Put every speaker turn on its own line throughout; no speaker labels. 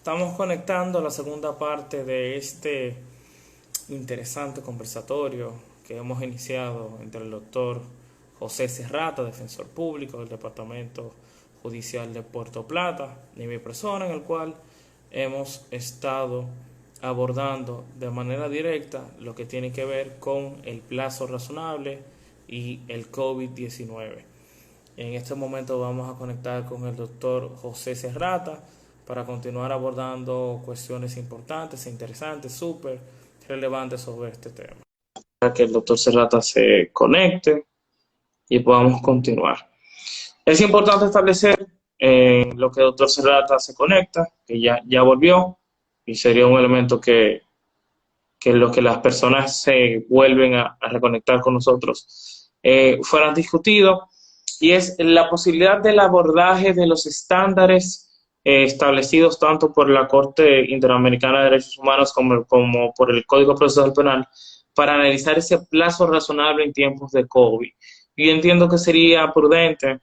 Estamos conectando la segunda parte de este interesante conversatorio que hemos iniciado entre el doctor José Serrata, defensor público del Departamento Judicial de Puerto Plata, y mi persona, en el cual hemos estado abordando de manera directa lo que tiene que ver con el plazo razonable y el COVID-19. En este momento vamos a conectar con el doctor José Serrata para continuar abordando cuestiones importantes e interesantes, súper relevantes sobre este tema. Para que el doctor Serrata se conecte y podamos continuar. Es importante establecer lo que el doctor Serrata se conecta, que ya volvió, y sería un elemento que lo que las personas se vuelven a reconectar con nosotros fueran discutidos, y es la posibilidad del abordaje de los estándares establecidos tanto por la Corte Interamericana de Derechos Humanos como por el Código Procesal Penal para analizar ese plazo razonable en tiempos de COVID. Yo entiendo que sería prudente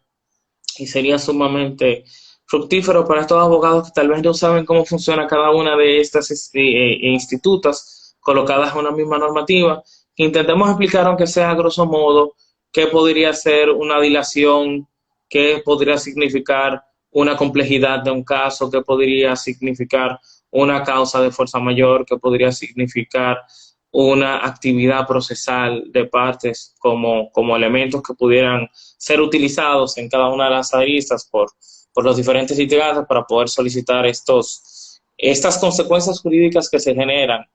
y sería sumamente fructífero para estos abogados que tal vez no saben cómo funciona cada una de estas institutas colocadas en una misma normativa, que intentemos explicar, aunque sea a grosso modo, qué podría ser una dilación, qué podría significar una complejidad de un caso, qué podría significar una causa de fuerza mayor, qué podría significar una actividad procesal de partes como elementos que pudieran ser utilizados en cada una de las aristas por los diferentes litigantes para poder solicitar estas consecuencias jurídicas que se generan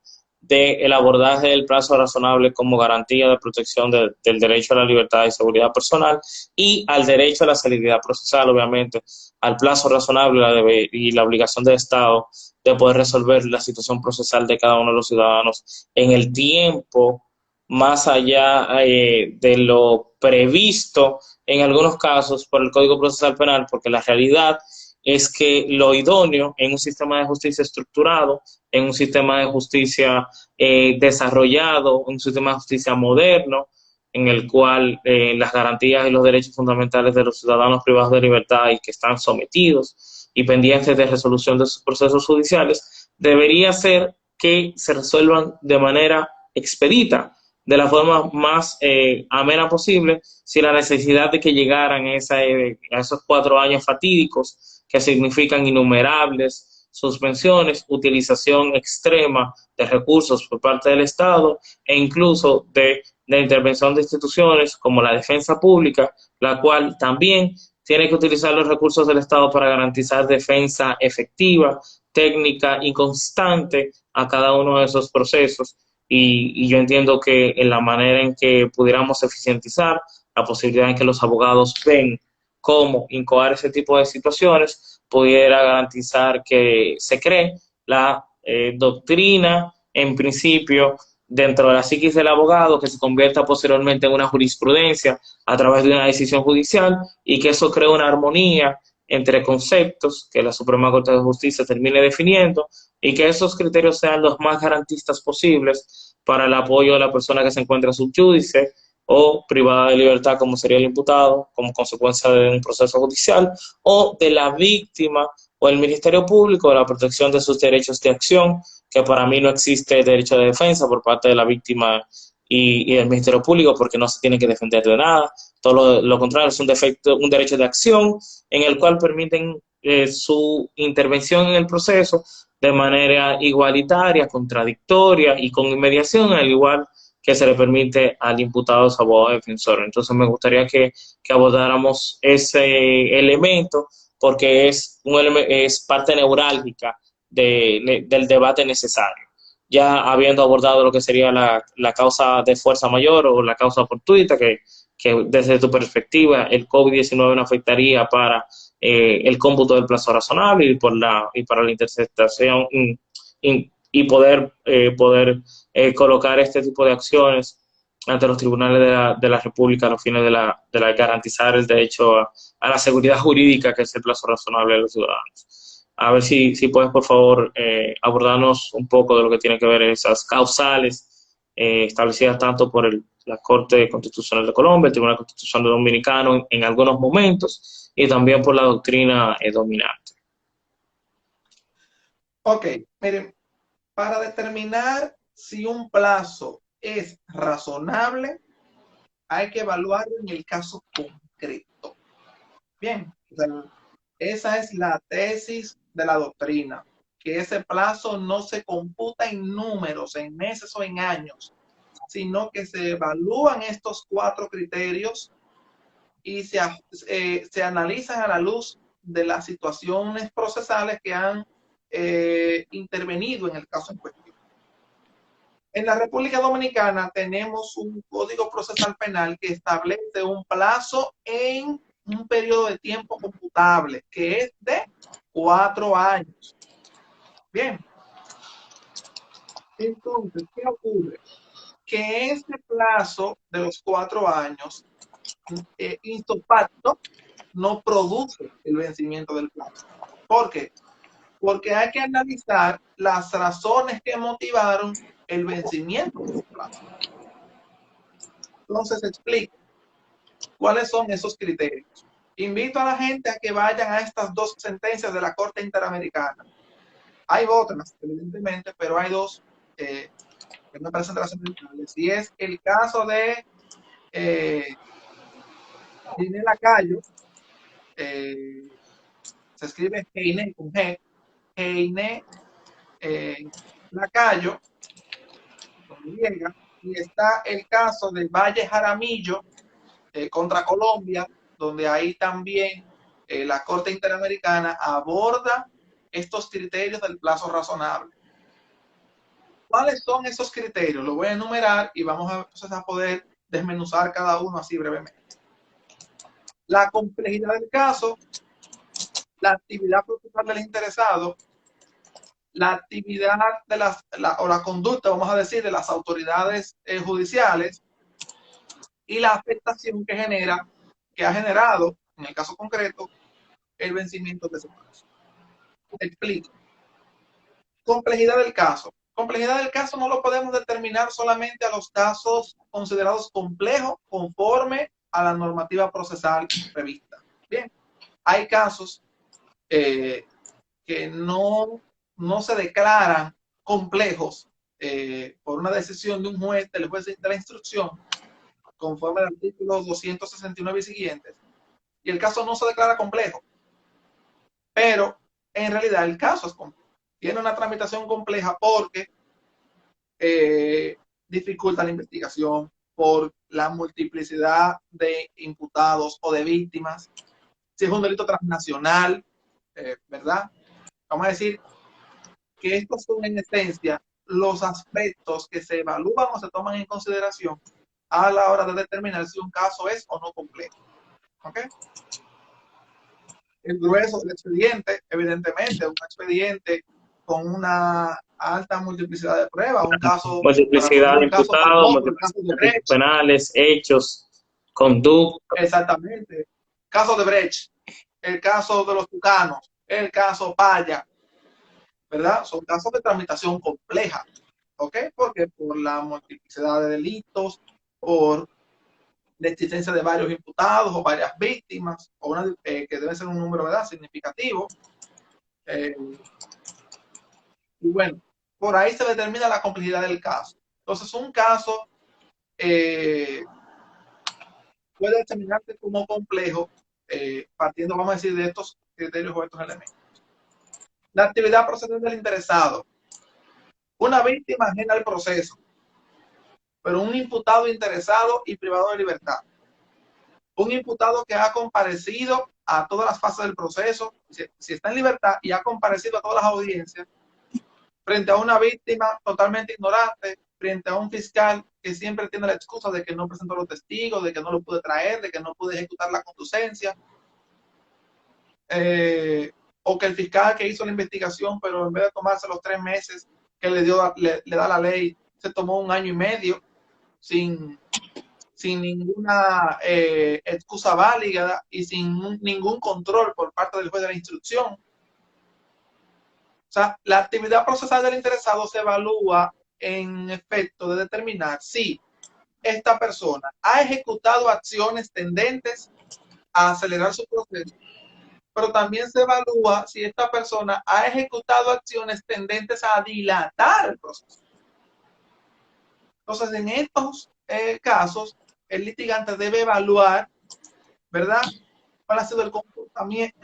del abordaje del plazo razonable como garantía de protección del derecho a la libertad y seguridad personal y al derecho a la celeridad procesal, obviamente, al plazo razonable y la obligación del Estado de poder resolver la situación procesal de cada uno de los ciudadanos en el tiempo más allá de lo previsto en algunos casos por el Código Procesal Penal, porque la realidad es que lo idóneo en un sistema de justicia estructurado, en un sistema de justicia desarrollado, un sistema de justicia moderno, en el cual las garantías y los derechos fundamentales de los ciudadanos privados de libertad y que están sometidos y pendientes de resolución de sus procesos judiciales, debería ser que se resuelvan de manera expedita, de la forma más amena posible, sin la necesidad de que llegaran a esos 4 años fatídicos que significan innumerables suspensiones, utilización extrema de recursos por parte del Estado e incluso de intervención de instituciones como la defensa pública, la cual también tiene que utilizar los recursos del Estado para garantizar defensa efectiva, técnica y constante a cada uno de esos procesos. Y yo entiendo que en la manera en que pudiéramos eficientizar la posibilidad en que los abogados ven cómo incoar ese tipo de situaciones, pudiera garantizar que se cree la doctrina, en principio, dentro de la psiquis del abogado, que se convierta posteriormente en una jurisprudencia a través de una decisión judicial y que eso cree una armonía entre conceptos que la Suprema Corte de Justicia termine definiendo y que esos criterios sean los más garantistas posibles para el apoyo de la persona que se encuentra subyúdice o privada de libertad, como sería el imputado, como consecuencia de un proceso judicial, o de la víctima o el Ministerio Público de la protección de sus derechos de acción, que para mí no existe derecho de defensa por parte de la víctima y del Ministerio Público porque no se tiene que defender de nada. Todo lo contrario, es un derecho de acción en el cual permiten su intervención en el proceso de manera igualitaria, contradictoria y con inmediación, al igual que se le permite al imputado su abogado defensor. Entonces me gustaría que abordáramos ese elemento porque es parte neurálgica del debate necesario. Ya habiendo abordado lo que sería la causa de fuerza mayor o la causa fortuita, que desde tu perspectiva el COVID-19 no afectaría para el cómputo del plazo razonable y para la interceptación y poder colocar este tipo de acciones ante los tribunales de la República a los fines de garantizar el derecho a la seguridad jurídica, que es el plazo razonable de los ciudadanos. A ver si puedes, por favor, abordarnos un poco de lo que tiene que ver esas causales establecidas tanto por la Corte Constitucional de Colombia, el Tribunal Constitucional Dominicano en algunos momentos, y también por la doctrina dominante.
Ok, miren, para determinar si un plazo es razonable, hay que evaluarlo en el caso concreto. Bien, o sea, esa es la tesis de la doctrina, que ese plazo no se computa en números, en meses o en años, sino que se evalúan estos cuatro criterios y se analizan a la luz de las situaciones procesales que han intervenido en el caso en cuestión. En la República Dominicana tenemos un código procesal penal que establece un plazo en un periodo de tiempo computable, que es de 4 años. Bien, entonces, ¿qué ocurre? Que ese plazo de los 4 años, facto, no produce el vencimiento del plazo. ¿Por qué? Porque hay que analizar las razones que motivaron el vencimiento de ese plazo. Entonces, explico cuáles son esos criterios. Invito a la gente a que vayan a estas dos sentencias de la Corte Interamericana. Hay otras, evidentemente, pero hay dos que me parecen trascendentales. Y es el caso de Heine Lacayo, se escribe Heine con G, Heine Lacayo, con Y, y está el caso del Valle Jaramillo contra Colombia, donde ahí también la Corte Interamericana aborda estos criterios del plazo razonable. ¿Cuáles son esos criterios? Los voy a enumerar y vamos a poder desmenuzar cada uno así brevemente. La complejidad del caso, la actividad procesal del interesado, la actividad de o la conducta, vamos a decir, de las autoridades judiciales y la afectación que ha generado, en el caso concreto, el vencimiento de ese plazo. Te explico. Complejidad del caso. Complejidad del caso no lo podemos determinar solamente a los casos considerados complejos conforme a la normativa procesal prevista. Bien, hay casos que no se declaran complejos por una decisión de un juez, del juez de la instrucción, conforme al artículo 269 y siguientes, y el caso no se declara complejo, pero en realidad el caso es complejo. Tiene una tramitación compleja porque eh, dificulta la investigación, por la multiplicidad de imputados o de víctimas, si es un delito transnacional, ¿verdad? Vamos a decir que estos son en esencia los aspectos que se evalúan o se toman en consideración a la hora de determinar si un caso es o no complejo. ¿Ok? El grueso del expediente, evidentemente, un expediente con una alta multiplicidad de pruebas, un caso, para poner
Multiplicidad de
un caso
imputados,
famoso, el caso de
multiplicidad de tipos
Brecht,
penales, hechos, conducta.
exactamente, caso de Brecht, el caso de los tucanos, el caso Paya, ¿verdad? Son casos de tramitación compleja, ¿ok? Porque por la multiplicidad de delitos, por la existencia de varios imputados o varias víctimas, o una, que debe ser un número, ¿verdad?, significativo. Eh, y bueno, por ahí se determina la complejidad del caso. Entonces, un caso eh, puede determinarse como complejo partiendo, vamos a decir, de estos criterios o estos elementos. La actividad procesal del interesado. Una víctima ajena al proceso, pero un imputado interesado y privado de libertad. Un imputado que ha comparecido a todas las fases del proceso, si está en libertad y ha comparecido a todas las audiencias, frente a una víctima totalmente ignorante, frente a un fiscal que siempre tiene la excusa de que no presentó los testigos, de que no lo pude traer, de que no pude ejecutar la conducencia, o que el fiscal que hizo la investigación, pero en vez de tomarse los 3 meses que le da la ley, se tomó un año y medio sin, sin ninguna excusa válida y sin ningún control por parte del juez de la instrucción. O sea, la actividad procesal del interesado se evalúa en efecto de determinar si esta persona ha ejecutado acciones tendentes a acelerar su proceso pero también se evalúa si esta persona ha ejecutado acciones tendentes a dilatar el proceso. Entonces, en estos casos, el litigante debe evaluar, ¿verdad?, cuál ha sido el comportamiento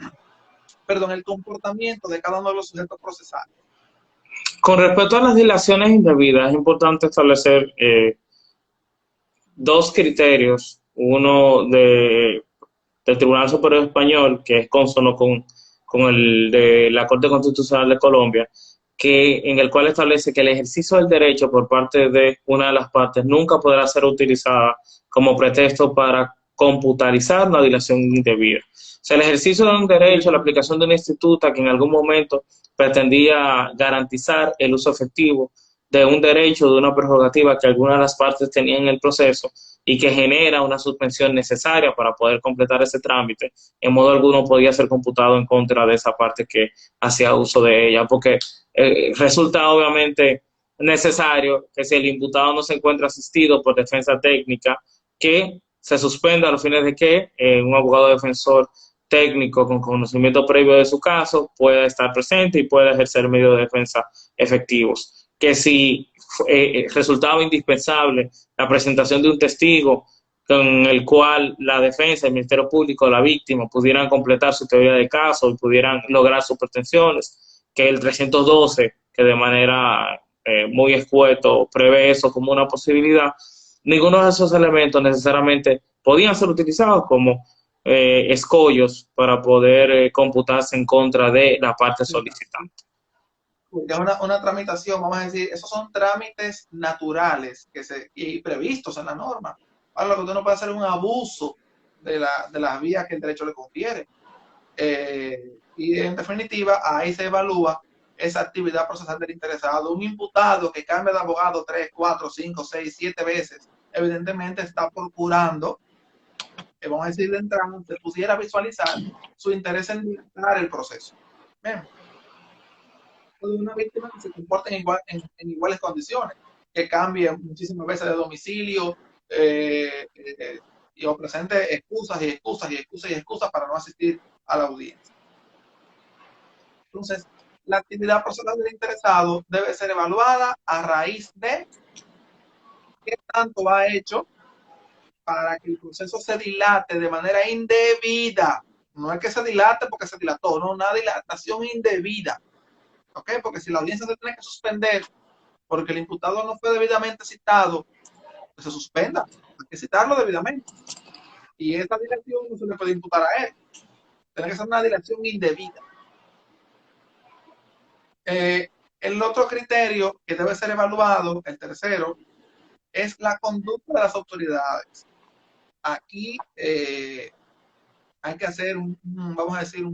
de cada uno de los sujetos procesales.
Con respecto a las dilaciones indebidas, es importante establecer dos criterios. Uno del Tribunal Superior Español, que es consono con el de la Corte Constitucional de Colombia, en el cual establece que el ejercicio del derecho por parte de una de las partes nunca podrá ser utilizada como pretexto para computarizar una dilación indebida. O sea, el ejercicio de un derecho, la aplicación de una instituta que en algún momento pretendía garantizar el uso efectivo de un derecho, de una prerrogativa que algunas de las partes tenían en el proceso y que genera una suspensión necesaria para poder completar ese trámite, en modo alguno podía ser computado en contra de esa parte que hacía uso de ella, porque resulta obviamente necesario que si el imputado no se encuentra asistido por defensa técnica, que se suspenda a los fines de que un abogado defensor técnico con conocimiento previo de su caso pueda estar presente y pueda ejercer medios de defensa efectivos. Que si resultaba indispensable la presentación de un testigo con el cual la defensa, el Ministerio Público, la víctima pudieran completar su teoría de caso y pudieran lograr sus pretensiones, que el 312, que de manera muy escueto prevé eso como una posibilidad, ninguno de esos elementos necesariamente podían ser utilizados como escollos para poder computarse en contra de la parte solicitante.
Porque es una tramitación, vamos a decir, esos son trámites naturales y previstos en la norma. Ahora, lo que usted no puede hacer es un abuso de las vías que el derecho le confiere. Y en definitiva, ahí se evalúa esa actividad procesal del interesado. Un imputado que cambia de abogado 3, 4, 5, 6, 7 veces, evidentemente está procurando, vamos a decir de entrada, se pudiera visualizar su interés en dilatar el proceso. Bien. De una víctima que se comporte en iguales condiciones, que cambie muchísimas veces de domicilio o presente excusas para no asistir a la audiencia. Entonces, la actividad procesal del interesado debe ser evaluada a raíz de qué tanto ha hecho para que el proceso se dilate de manera indebida. No es que se dilate porque se dilató, no, una dilatación indebida. ¿Ok? Porque si la audiencia se tiene que suspender porque el imputado no fue debidamente citado, pues se suspenda. Hay que citarlo debidamente. Y esta dilación no se le puede imputar a él. Tiene que ser una dilación indebida. El otro criterio que debe ser evaluado, el tercero, es la conducta de las autoridades. Aquí hay que hacer vamos a decir,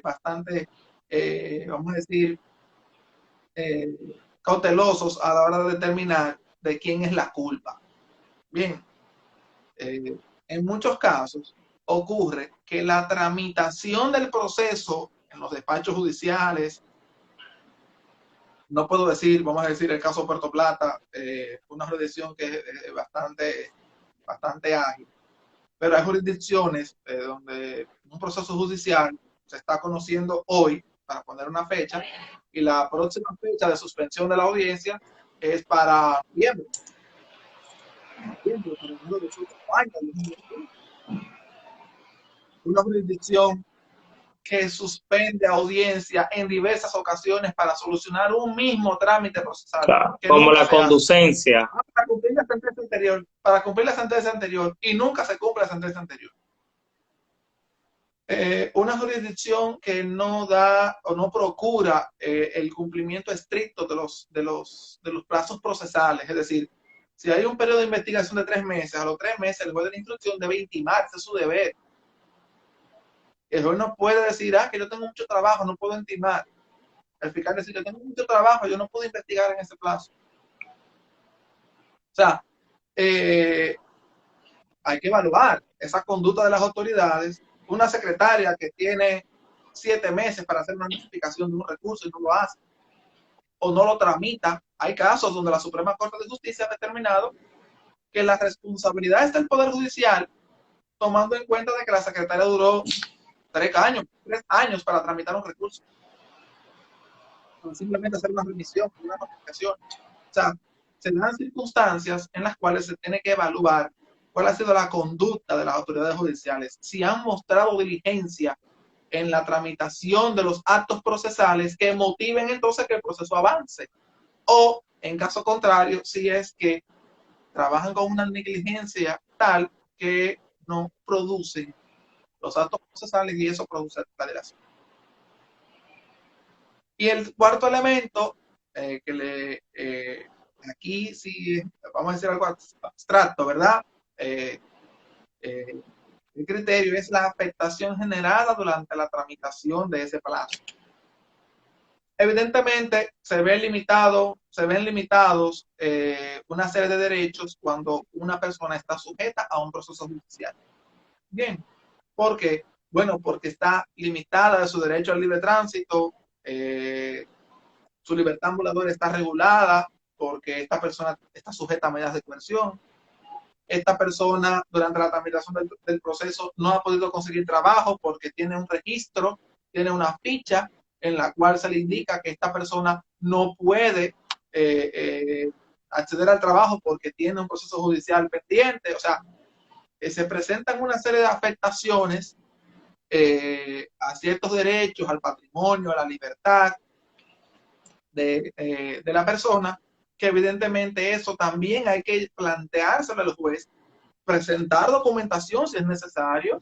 bastante, vamos a decir, cautelosos a la hora de determinar de quién es la culpa. Bien, en muchos casos ocurre que la tramitación del proceso en los despachos judiciales, no puedo decir, vamos a decir el caso Puerto Plata, una jurisdicción que es bastante ágil, pero hay jurisdicciones donde un proceso judicial se está conociendo hoy, para poner una fecha, y la próxima fecha de suspensión de la audiencia es para noviembre. Una jurisdicción que suspende audiencia en diversas ocasiones para solucionar un mismo trámite procesal.
Claro, como la conducencia.
Para cumplir la sentencia anterior, y nunca se cumple la sentencia anterior. Una jurisdicción que no da o no procura el cumplimiento estricto de los plazos procesales, es decir, si hay un periodo de investigación de 3 meses, a los 3 meses el juez de la instrucción debe intimarse su deber. El juez no puede decir, que yo tengo mucho trabajo, no puedo intimar. El fiscal dice, yo tengo mucho trabajo, yo no puedo investigar en ese plazo. O sea, hay que evaluar esa conducta de las autoridades. Una secretaria que tiene 7 meses para hacer una notificación de un recurso y no lo hace, o no lo tramita. Hay casos donde la Suprema Corte de Justicia ha determinado que la responsabilidad es del Poder Judicial, tomando en cuenta de que la secretaria duró tres años para tramitar un recurso. Simplemente hacer una remisión, una notificación. O sea, se dan circunstancias en las cuales se tiene que evaluar cuál ha sido la conducta de las autoridades judiciales, si han mostrado diligencia en la tramitación de los actos procesales que motiven entonces que el proceso avance, o en caso contrario, si es que trabajan con una negligencia tal que no producen los actos procesales y eso produce la dilación. Y el cuarto elemento, aquí sí, vamos a decir algo abstracto, ¿verdad? El criterio es la afectación generada durante la tramitación de ese plazo. Evidentemente, se ven limitados una serie de derechos cuando una persona está sujeta a un proceso judicial. Bien, ¿por qué? Bueno, porque está limitada de su derecho al libre tránsito, su libertad ambulatoria está regulada porque esta persona está sujeta a medidas de coerción. Esta persona durante la tramitación del proceso no ha podido conseguir trabajo porque tiene un registro, tiene una ficha en la cual se le indica que esta persona no puede acceder al trabajo porque tiene un proceso judicial pendiente. O sea, se presentan una serie de afectaciones a ciertos derechos, al patrimonio, a la libertad de la persona, que evidentemente eso también hay que planteárselo al juez, presentar documentación si es necesario,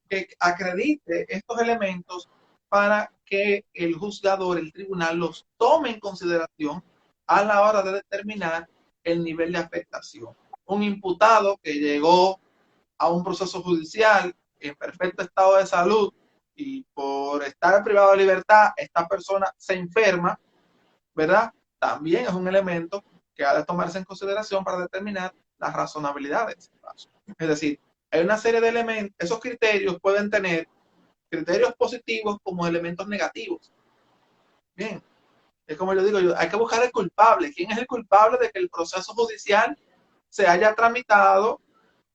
que acredite estos elementos para que el juzgador, el tribunal, los tome en consideración a la hora de determinar el nivel de afectación. Un imputado que llegó a un proceso judicial en perfecto estado de salud y por estar privado de libertad, esta persona se enferma, ¿verdad? También es un elemento que ha de tomarse en consideración para determinar la razonabilidad de ese caso. Es decir, hay una serie de elementos, esos criterios pueden tener criterios positivos como elementos negativos. Bien, es como yo digo, hay que buscar el culpable. ¿Quién es el culpable de que el proceso judicial se haya tramitado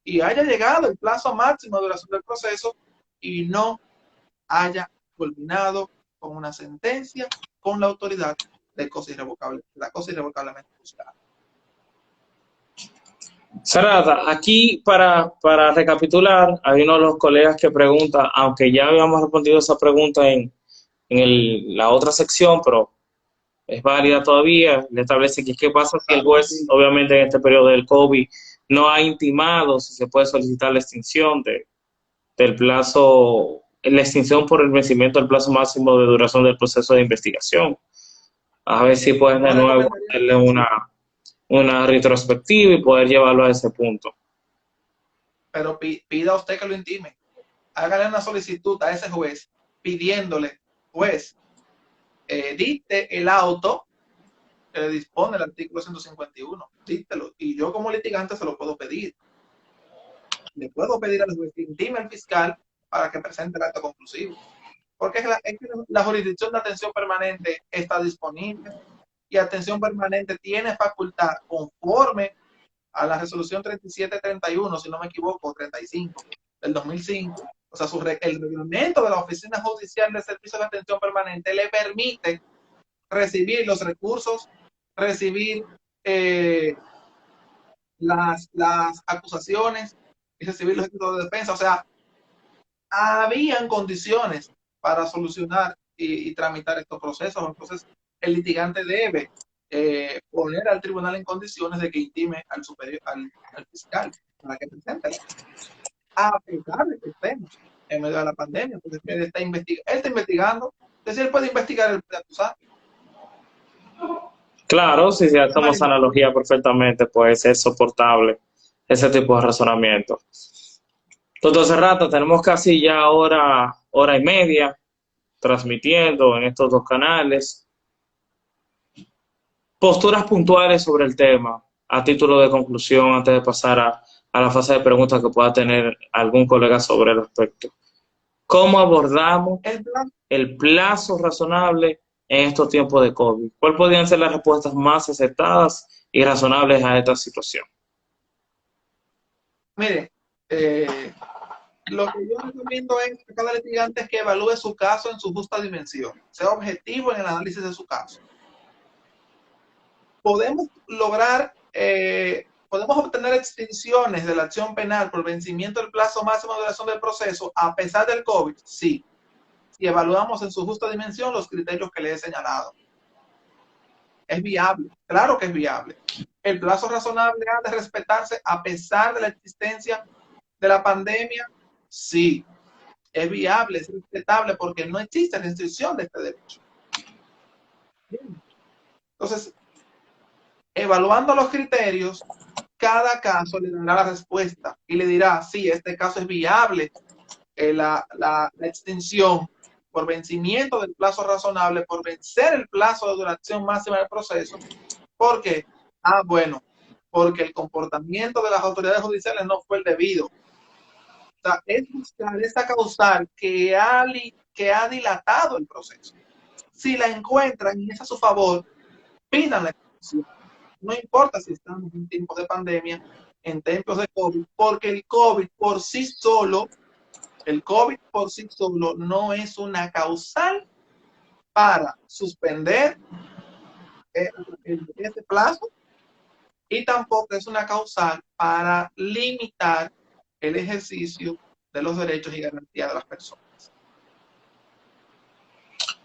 y haya llegado el plazo máximo de duración del proceso y no haya culminado con una sentencia con la autoridad de cosa irrevocable, la cosa irrevocablemente juzgada?
Sarada, aquí para recapitular, hay uno de los colegas que pregunta, aunque ya habíamos respondido esa pregunta en la otra sección, pero es válida todavía, le establece que qué pasa si el juez, obviamente en este periodo del COVID, no ha intimado si se puede solicitar la extinción del plazo, la extinción por el vencimiento del plazo máximo de duración del proceso de investigación. A ver si pueden de nuevo darle una retrospectiva y poder llevarlo a ese punto.
Pero pida a usted que lo intime. Hágale una solicitud a ese juez pidiéndole, juez, dicte el auto que le dispone el artículo 151, díctelo, y yo como litigante se lo puedo pedir. Le puedo pedir al juez que intime al fiscal para que presente el acto conclusivo. Porque es que la jurisdicción de atención permanente está disponible y atención permanente tiene facultad conforme a la resolución 3731, si no me equivoco, 35 del 2005. O sea, el reglamento de la Oficina Judicial de Servicio de Atención Permanente le permite recibir los recursos, recibir las acusaciones y recibir los equipos de defensa. O sea, habían condiciones para solucionar y tramitar estos procesos. Entonces, el litigante debe poner al tribunal en condiciones de que intime al superior, al fiscal, para que presente. A pesar de que estemos en medio de la pandemia, porque él está investigando, entonces él puede investigar el acusado.
Claro, si hacemos analogía perfectamente, pues es soportable ese tipo de razonamiento. Doctor Serrata, tenemos casi ya hora y media transmitiendo en estos dos canales. Posturas puntuales sobre el tema, a título de conclusión, antes de pasar a la fase de preguntas que pueda tener algún colega sobre el aspecto. ¿Cómo abordamos el plazo razonable en estos tiempos de COVID? ¿Cuáles podrían ser las respuestas más acertadas y razonables a esta situación?
Mire, Lo que yo recomiendo es a cada litigante que evalúe su caso en su justa dimensión, sea objetivo en el análisis de su caso. Podemos lograr, podemos obtener extinciones de la acción penal por vencimiento del plazo máximo de duración del proceso a pesar del COVID, sí, si evaluamos en su justa dimensión los criterios que le he señalado. Es viable, claro que es viable. El plazo razonable ha de respetarse a pesar de la existencia de la pandemia, sí, es viable, es respetable porque no existe restricción de este derecho. Entonces, evaluando los criterios, cada caso le dará la respuesta y le dirá, sí, este caso es viable, la extinción por vencimiento del plazo razonable, por vencer el plazo de duración máxima del proceso. ¿Por qué? Bueno, porque el comportamiento de las autoridades judiciales no fue el debido. O sea, es buscar esa causal que ha dilatado el proceso. Si la encuentran y es a su favor, pidan la extinción. No importa si estamos en tiempos de pandemia, en tiempos de COVID, porque el COVID por sí solo no es una causal para suspender ese plazo y tampoco es una causal para limitar el ejercicio de los derechos y garantías de las personas.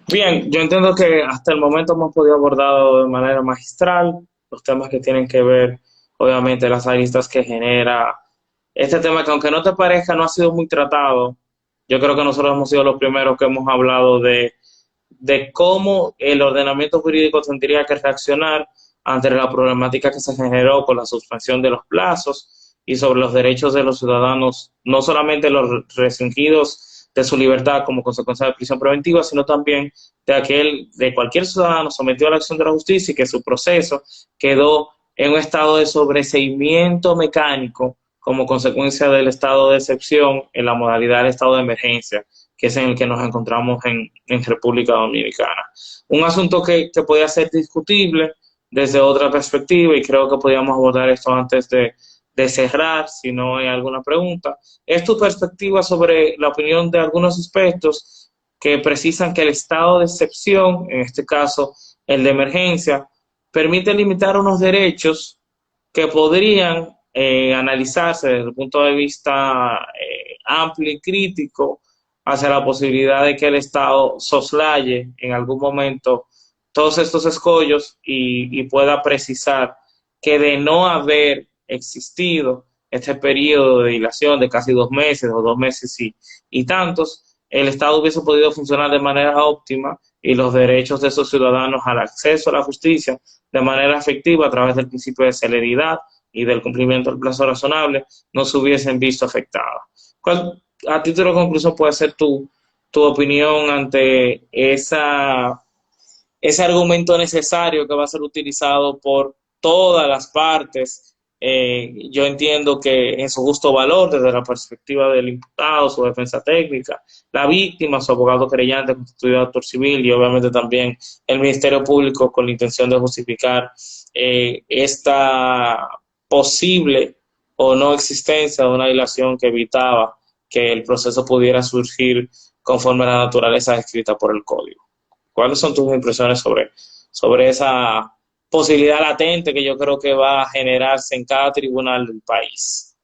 Bien, yo entiendo que hasta el momento hemos podido abordar de manera magistral los temas que tienen que ver, obviamente, las aristas que genera este tema que aunque no te parezca no ha sido muy tratado. Yo creo que nosotros hemos sido los primeros que hemos hablado de cómo el ordenamiento jurídico tendría que reaccionar ante la problemática que se generó con la suspensión de los plazos y sobre los derechos de los ciudadanos, no solamente los restringidos de su libertad como consecuencia de prisión preventiva, sino también de cualquier ciudadano sometido a la acción de la justicia y que su proceso quedó en un estado de sobreseimiento mecánico como consecuencia del estado de excepción en la modalidad del estado de emergencia, que es en el que nos encontramos en República Dominicana. Un asunto que podía ser discutible desde otra perspectiva, y creo que podíamos abordar esto antes de cerrar, si no hay alguna pregunta. ¿Es tu perspectiva sobre la opinión de algunos aspectos que precisan que el estado de excepción, en este caso el de emergencia, permite limitar unos derechos que podrían analizarse desde el punto de vista amplio y crítico hacia la posibilidad de que el Estado soslaye en algún momento todos estos escollos y pueda precisar que de no haber existido este periodo de dilación de casi 2 meses o 2 meses y tantos, el Estado hubiese podido funcionar de manera óptima y los derechos de esos ciudadanos al acceso a la justicia de manera efectiva a través del principio de celeridad y del cumplimiento del plazo razonable no se hubiesen visto afectadas. ¿Cuál, a título de conclusión, puede ser tu opinión ante ese argumento necesario que va a ser utilizado por todas las partes? Yo entiendo que en su justo valor, desde la perspectiva del imputado, su defensa técnica, la víctima, su abogado creyente, constituido actor civil y obviamente también el Ministerio Público con la intención de justificar esta posible o no existencia de una dilación que evitaba que el proceso pudiera surgir conforme a la naturaleza descrita por el código. ¿Cuáles son tus impresiones sobre esa posibilidad latente que yo creo que va a generarse en cada tribunal del país?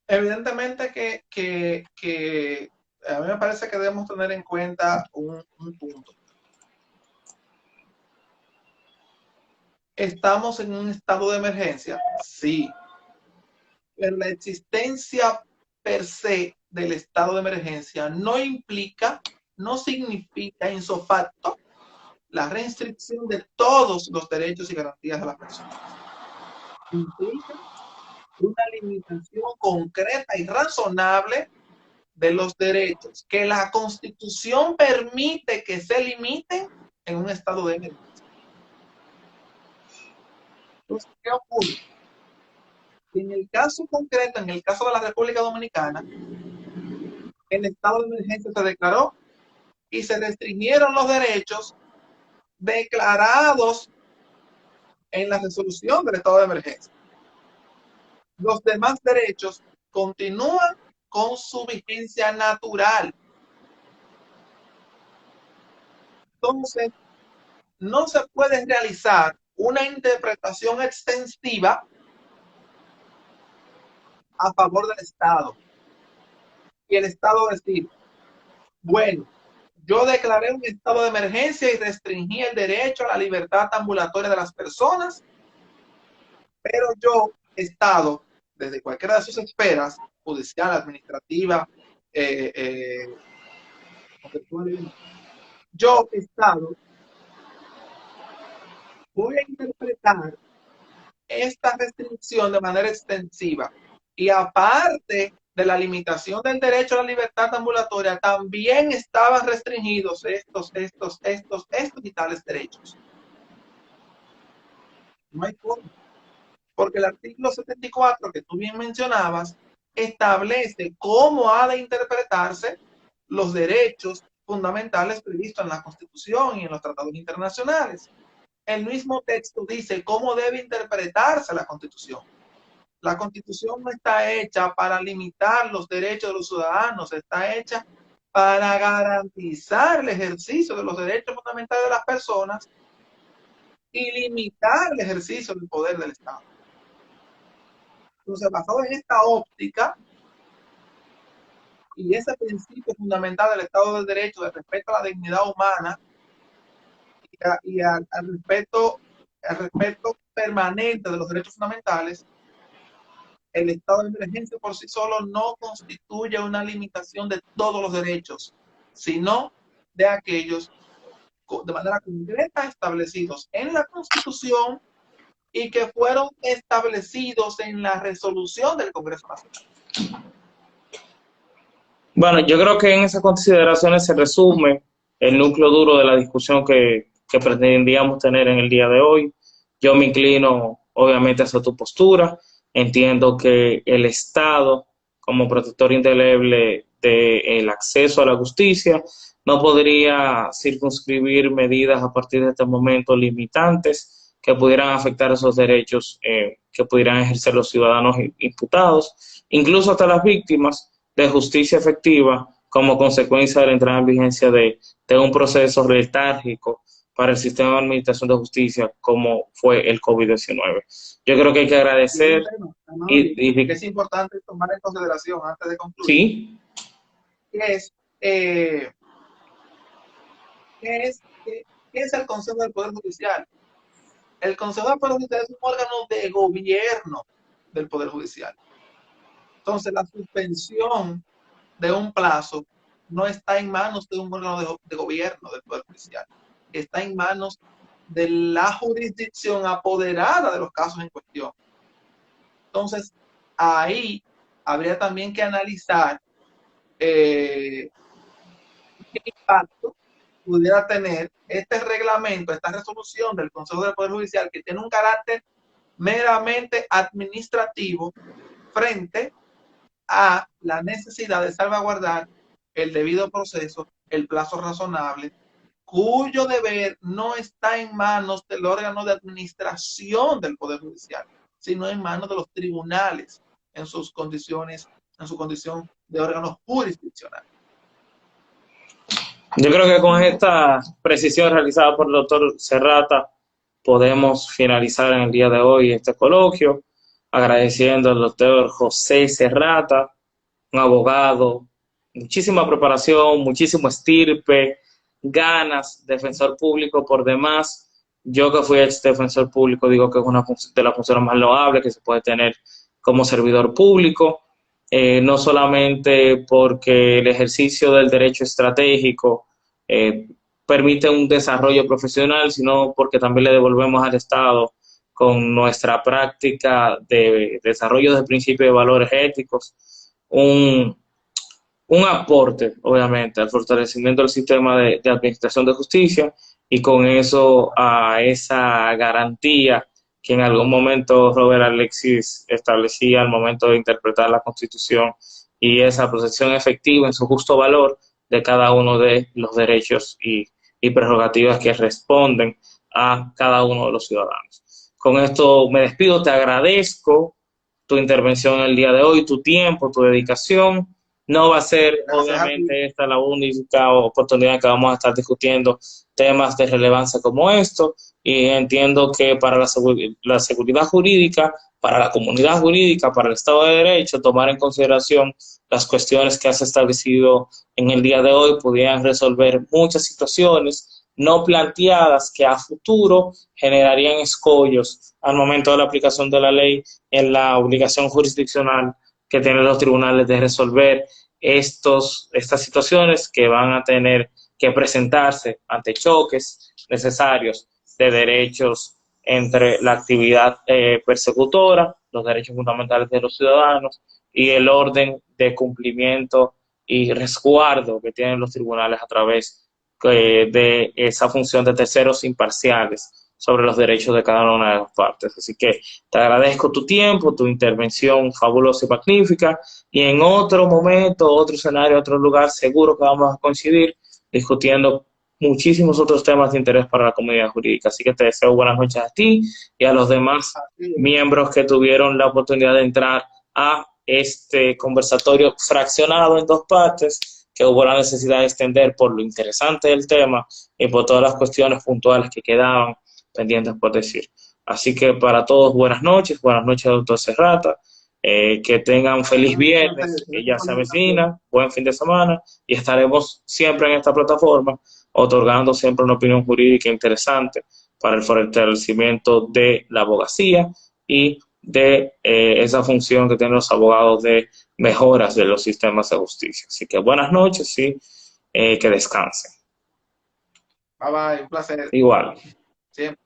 Evidentemente que a mí me parece que debemos tener en cuenta un punto. ¿Estamos en un estado de emergencia? Sí. Pero la existencia per se del estado de emergencia no implica, no significa en su facto la restricción de todos los derechos y garantías de las personas. Implica una limitación concreta y razonable de los derechos que la Constitución permite que se limiten en un estado de emergencia. Entonces, ¿qué ocurre? En el caso concreto, en el caso de la República Dominicana, el estado de emergencia se declaró y se restringieron los derechos declarados en la resolución del estado de emergencia. Los demás derechos continúan con su vigencia natural. Entonces, no se puede realizar una interpretación extensiva a favor del Estado. Y el Estado decir, bueno, yo declaré un estado de emergencia y restringí el derecho a la libertad ambulatoria de las personas, pero yo, Estado, desde cualquiera de sus esferas, judicial, administrativa, yo, Estado, voy a interpretar esta restricción de manera extensiva. Y aparte de la limitación del derecho a la libertad ambulatoria, también estaban restringidos estos y tales derechos. No hay forma. Porque el artículo 74 que tú bien mencionabas establece cómo ha de interpretarse los derechos fundamentales previstos en la Constitución y en los tratados internacionales. El mismo texto dice cómo debe interpretarse la Constitución. La Constitución no está hecha para limitar los derechos de los ciudadanos, está hecha para garantizar el ejercicio de los derechos fundamentales de las personas y limitar el ejercicio del poder del Estado. Entonces, basado en esta óptica y ese principio fundamental del Estado de Derecho, de respeto a la dignidad humana y al respeto permanente de los derechos fundamentales, el estado de emergencia por sí solo no constituye una limitación de todos los derechos, sino de aquellos de manera concreta establecidos en la Constitución y que fueron establecidos en la resolución del Congreso Nacional.
Bueno, yo creo que en esas consideraciones se resume el núcleo duro de la discusión que pretendíamos tener en el día de hoy. Yo me inclino, obviamente, hacia tu postura. Entiendo que el Estado, como protector indeleble del acceso a la justicia, no podría circunscribir medidas a partir de este momento limitantes que pudieran afectar esos derechos que pudieran ejercer los ciudadanos imputados, incluso hasta las víctimas, de justicia efectiva como consecuencia de la entrada en vigencia de un proceso letárgico para el sistema de administración de justicia como fue el COVID-19. Yo creo que hay que agradecer
y que es importante tomar en consideración antes de concluir.
Sí.
¿Qué es el Consejo del Poder Judicial? El Consejo del Poder Judicial es un órgano de gobierno del Poder Judicial. Entonces, la suspensión de un plazo no está en manos de un órgano de gobierno del Poder Judicial. Está en manos de la jurisdicción apoderada de los casos en cuestión. Entonces, ahí habría también que analizar qué impacto pudiera tener este reglamento, esta resolución del Consejo del Poder Judicial, que tiene un carácter meramente administrativo frente a la necesidad de salvaguardar el debido proceso, el plazo razonable, cuyo deber no está en manos del órgano de administración del Poder Judicial, sino en manos de los tribunales en sus condiciones, en su condición de órganos jurisdiccionales.
Yo creo que con esta precisión realizada por el doctor Serrata podemos finalizar en el día de hoy este coloquio, agradeciendo al doctor José Serrata, un abogado, muchísima preparación, muchísimo estirpe, ganas, defensor público por demás. Yo que fui ex defensor público digo que es una de las funciones más loables que se puede tener como servidor público, no solamente porque el ejercicio del derecho estratégico permite un desarrollo profesional, sino porque también le devolvemos al Estado con nuestra práctica de desarrollo de principios y valores éticos, un aporte, obviamente, al fortalecimiento del sistema de administración de justicia y con eso a esa garantía que en algún momento Robert Alexis establecía al momento de interpretar la Constitución y esa protección efectiva en su justo valor de cada uno de los derechos y prerrogativas que responden a cada uno de los ciudadanos. Con esto me despido, te agradezco tu intervención el día de hoy, tu tiempo, tu dedicación. No va a ser,
Gracias a ti.
obviamente, esta la única oportunidad que vamos a estar discutiendo temas de relevancia como esto, y entiendo que para la seguridad jurídica, para la comunidad jurídica, para el Estado de Derecho, tomar en consideración las cuestiones que has establecido en el día de hoy pudieran resolver muchas situaciones no planteadas que a futuro generarían escollos al momento de la aplicación de la ley en la obligación jurisdiccional que tienen los tribunales de resolver estas situaciones que van a tener que presentarse ante choques necesarios de derechos entre la actividad persecutora, los derechos fundamentales de los ciudadanos y el orden de cumplimiento y resguardo que tienen los tribunales a través de esa función de terceros imparciales sobre los derechos de cada una de las partes. Así que te agradezco tu tiempo, tu intervención fabulosa y magnífica, y en otro momento, otro escenario, otro lugar, seguro que vamos a coincidir discutiendo muchísimos otros temas de interés para la comunidad jurídica. Así que te deseo buenas noches a ti y a los demás miembros que tuvieron la oportunidad de entrar a este conversatorio fraccionado en dos partes, que hubo la necesidad de extender por lo interesante del tema y por todas las cuestiones puntuales que quedaban pendientes por decir. Así que para todos, buenas noches, doctor Serrata, que tengan un feliz viernes, que ya se avecina, buen fin de semana, y estaremos siempre en esta plataforma otorgando siempre una opinión jurídica interesante para el fortalecimiento de la abogacía y de esa función que tienen los abogados de mejoras de los sistemas de justicia. Así que buenas noches y que descansen.
Bye bye, un placer.
Igual.
Siempre.